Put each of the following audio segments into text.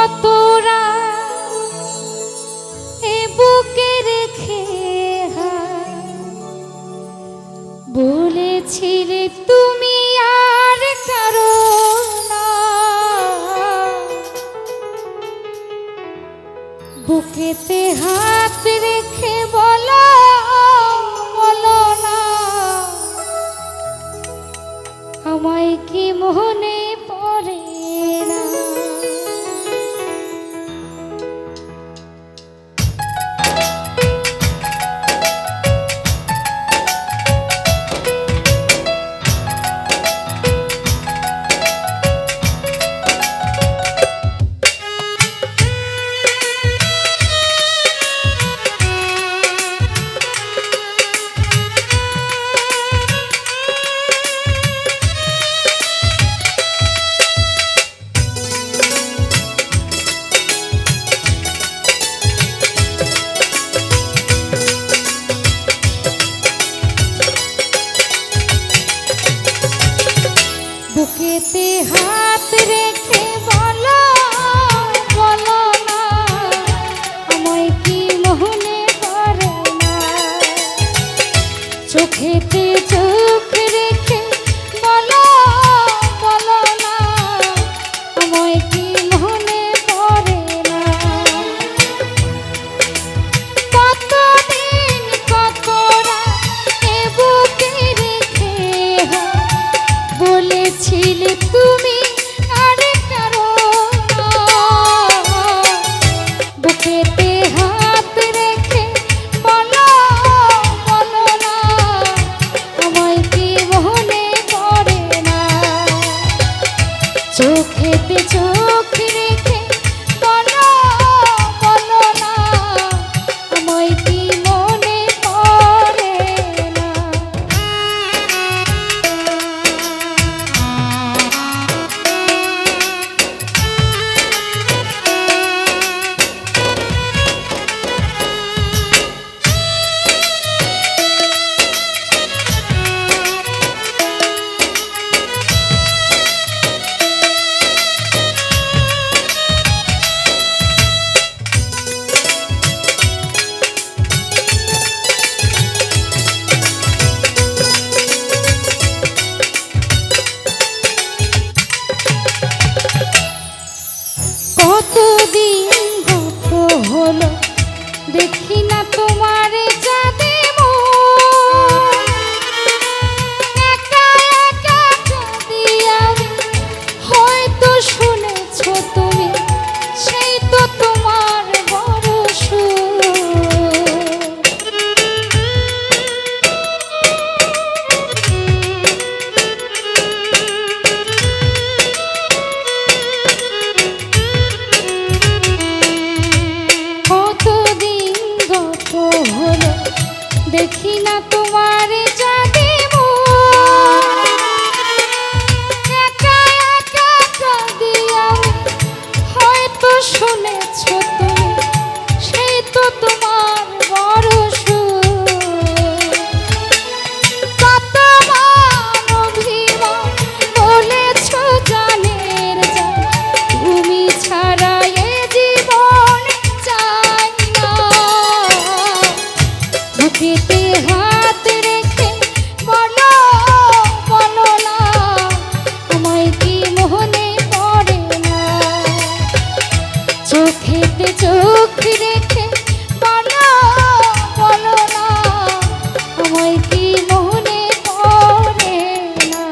কতরা এ বুকে রেখে বলেছিলে তুমি আর কারো না, বুকেতে হাত রেখে বলো বলো না, আমায় কি মনে পড়ে না। বুকেতে হাত রেখে বলো বলো না, আমায় কি মনে পড়ে না। চোখেতে চোখ রেখে বলো বলো না, আমায় কি মনে পড়ে না। কতদিন কত রাত এ বুকে রেখে বলেছিলে তুমি আর কারো না, বুকেতে হাত রেখে বলো বলো না, আমায় কি মনে পড়ে না। চোখেতে চোখ রেখে বলো বলো না, আমায় কি মনে পড়ে না। কতদিন গত হলো দেখি না তোমারে যাবে একা একা যদি আমি হয়তো শুনেছ তুমি সেই তো তোমার বড় হলো দেখি না তোমারে যাবে একা একা যদি আমি হয়তো শুনেছ তুমি সেই তো তোমার বড় কত মান অভিমান বলেছ জানের জান, তুমি ছাড়া এ জীবন চাই না। বুকেতে হাত রেখে বলো বলো না, আমায় কি মনে পড়ে না। চোখেতে চোখ রেখে বলো বলো না, আমায় কি মনে পড়ে না।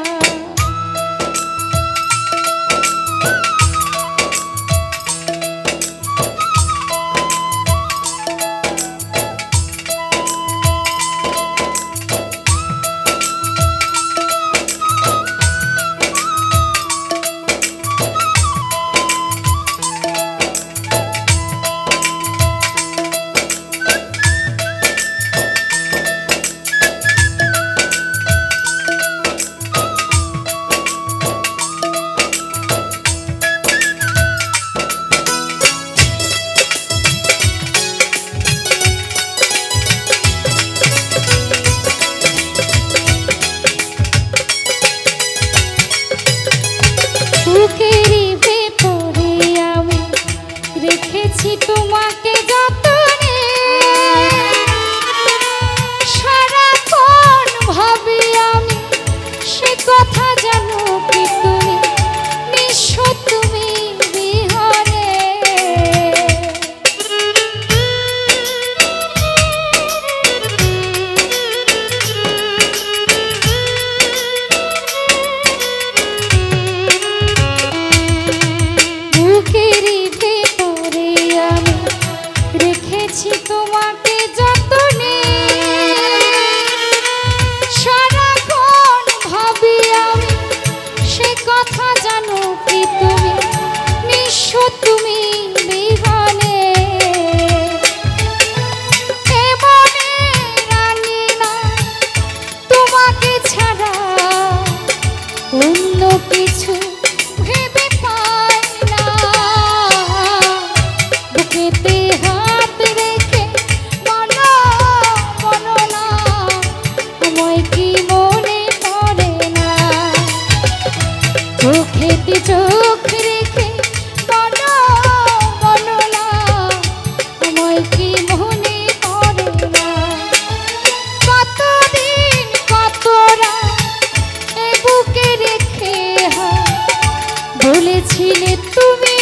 যদি চোখ রেখে বলো বলো না আমায় কি মনে পড়ে না কতদিন কত রাত এ বুকে রেখে বলেছিলে তুমি